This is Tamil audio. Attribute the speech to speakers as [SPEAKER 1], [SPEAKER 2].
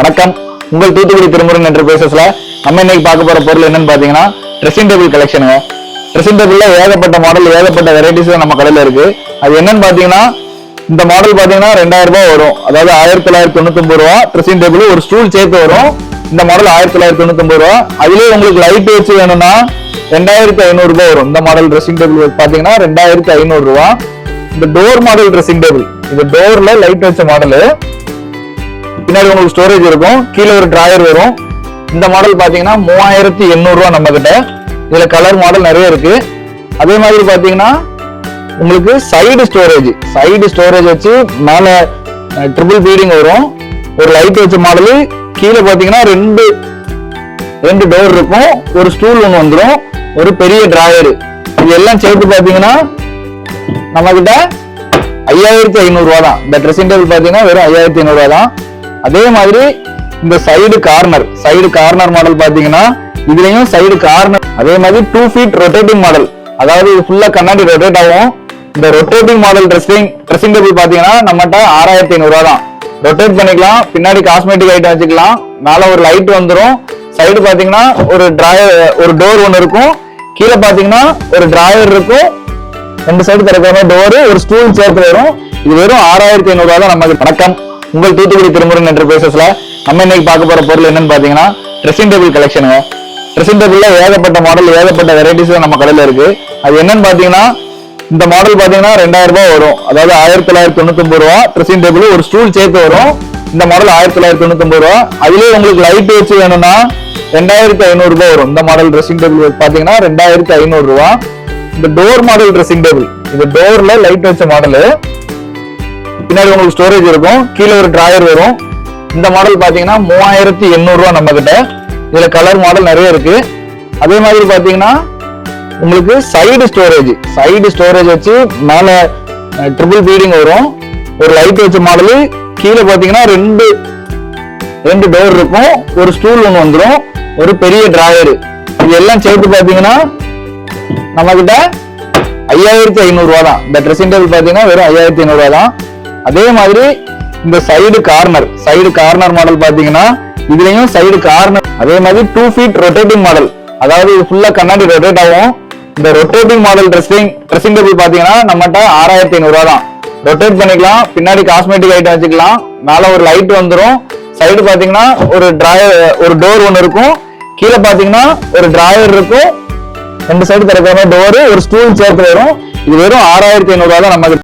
[SPEAKER 1] வணக்கம். உங்கள் தூத்துக்குடி திருமுருகன் என்டர்பிரைசஸ்ல நம்ம இன்னைக்கு பார்க்க போற பொருள் என்னன்னு பாத்தீங்கன்னா ட்ரெஸ்ஸிங் டேபிள் கலெக்ஷனுங்க. ட்ரெஸ்ஸிங் டேபிள்ல ஏகப்பட்ட மாடல் ஏகப்பட்ட வெரைட்டிஸ் நம்ம கடையில இருக்கு. அது என்னன்னு பாத்தீங்கன்னா இந்த மாடல் பாத்தீங்கன்னா 2000 ரூபாய் வரும். அதாவது 1999 ரூபா ட்ரெஸ்ஸிங் டேபிள் ஒரு ஸ்டூல் சேர்த்து வரும். இந்த மாடல் 1999 ரூபா. அதுலயே உங்களுக்கு லைட் வச்சு வேணும்னா 2500 ரூபாய் வரும். இந்த மாடல் ட்ரெஸ்ஸிங் டேபிள் பாத்தீங்கன்னா 2500 ரூபா. இந்த டோர் மாடல் ட்ரெஸ்ஸிங் டேபிள், இது டோர்ல லைட் வச்ச மாடல். பின்னாடி உங்களுக்கு ஸ்டோரேஜ் இருக்கும், கீழே ஒரு டிராயர் வரும். இந்த மாடல் பாத்தீங்கன்னா 3800 ரூபா நம்ம கிட்ட. இதுல கலர் மாடல் நிறைய இருக்கு. அதே மாதிரி பாத்தீங்கன்னா உங்களுக்கு சைடு ஸ்டோரேஜ் வச்சு மேல ட்ரிபிள் பீடிங் வரும். ஒரு லைட் வச்ச மாடல். கீழே பாத்தீங்கன்னா ரெண்டு டோர் இருக்கும், ஒரு ஸ்டூல் ஒன்று வந்துடும், ஒரு பெரிய டிராயர். இது எல்லாம் சேர்த்து பாத்தீங்கன்னா நம்ம கிட்ட 5500 ரூபா தான். இந்த ட்ரெஸ்ஸிங் டேபிள் பாத்தீங்கன்னா வெறும் 5500 ரூபா தான். அதே மாதிரி இந்த சைடு கார்னர் மாடல் பாத்தீங்கன்னா இதுலயும் சைடு கார்னர். அதே மாதிரி 2 feet ரொட்டேட்டிங் மாடல், அதாவது இது ஃபுல்லா கண்ணாடி ரொட்டேட் ஆகும். இந்த ரொட்டேட்டிங் மாடல் ட்ரெஸ்ஸிங் டேபிள் பாத்தீங்கன்னா நம்மகிட்ட 6500 ரூபா தான். ரொட்டேட் பண்ணிக்கலாம், பின்னாடி காஸ்மெட்டிக் ஐட்டம் வச்சுக்கலாம், மேல ஒரு லைட் வந்துடும். சைடு பாத்தீங்கன்னா ஒரு டோர் ஒன்று இருக்கும், கீழே பாத்தீங்கன்னா ஒரு டிராயர் இருக்கும், ரெண்டு சைடு திறக்காம டோர், ஒரு ஸ்டூல் சேர்த்து வரும். இது வெறும் 6500 ரூபா தான் நமக்கு. வணக்கம். உங்கள் தூத்துக்குடி திருமுருகன் என்டர்பிரைசஸ்ல நம்ம இன்னைக்கு பார்க்க போற பொருள் என்னன்னு பாத்தீங்கன்னா ட்ரெஸ்ஸிங் டேபிள் கலெக்ஷனுங்க. ட்ரெஸ்ஸிங் டேபிள்ல ஏகப்பட்ட மாடல் ஏகப்பட்ட வெரைட்டிஸ் நம்ம கடையில இருக்கு. அது என்னன்னு பாத்தீங்கன்னா இந்த மாடல் பாத்தீங்கன்னா 2000 ரூபாய் வரும். அதாவது 1999 ரூபா ட்ரெஸ்ஸிங் டேபிள் ஒரு ஸ்டூல் சேர்த்து வரும். இந்த மாடல் 1999 ரூபா. அதுலயே உங்களுக்கு லைட் வச்சு வேணும்னா 2500 ரூபாய் வரும். இந்த மாடல் ட்ரெஸ்ஸிங் டேபிள் பாத்தீங்கன்னா 2500 ரூபா. இந்த டோர் மாடல் ட்ரெஸ்ஸிங் டேபிள், இது டோர்ல லைட் வச்ச மாடல். பின்னாடி உங்களுக்கு ஸ்டோரேஜ் இருக்கும், கீழே ஒரு டிராயர் வரும். இந்த மாடல் பாத்தீங்கன்னா 3800 ரூபா நம்ம கிட்ட. இதுல கலர் மாடல் நிறைய இருக்கு. அதே மாதிரி பாத்தீங்கன்னா உங்களுக்கு சைடு ஸ்டோரேஜ் வச்சு மேல ட்ரிபிள் பீடிங் வரும். ஒரு லைட் வச்ச மாடல். கீழே பாத்தீங்கன்னா ரெண்டு டோர் இருக்கும், ஒரு ஸ்டூல் ஒன்று வந்துடும், ஒரு பெரிய டிராயர். இது எல்லாம் சேர்த்து பாத்தீங்கன்னா நம்ம கிட்ட 5500 ரூபா தான். இந்த ட்ரெஸ்ஸிங் டேபிள் பாத்தீங்கன்னா வெறும் 5500 ரூபா தான். அதே மாதிரி இந்த சைடு கார்னர் மாடல் பாத்தீங்கன்னா இதுலயும் சைடு கார்னர். அதே மாதிரி 2 feet ரொட்டேட்டிங் மாடல், அதாவது இது ஃபுல்லா கண்ணாடி ரொட்டேட் ஆகும். இந்த ரொட்டேட்டிங் மாடல் ட்ரெஸ்ஸிங் டேபிள் பாத்தீங்கன்னா நம்மகிட்ட 6500 ரூபா தான். ரொட்டேட் பண்ணிக்கலாம், பின்னாடி காஸ்மெட்டிக் ஐட்டம் வச்சுக்கலாம், மேல ஒரு லைட் வந்துடும். சைடு பாத்தீங்கன்னா ஒரு டோர் ஒன்று இருக்கும், கீழே பாத்தீங்கன்னா ஒரு டிராயர் இருக்கும், ரெண்டு சைடு திறக்காம டோர், ஒரு ஸ்டூல் சேர்த்து வரும். இது வெறும் 6500 ரூபா தான் நமக்கு.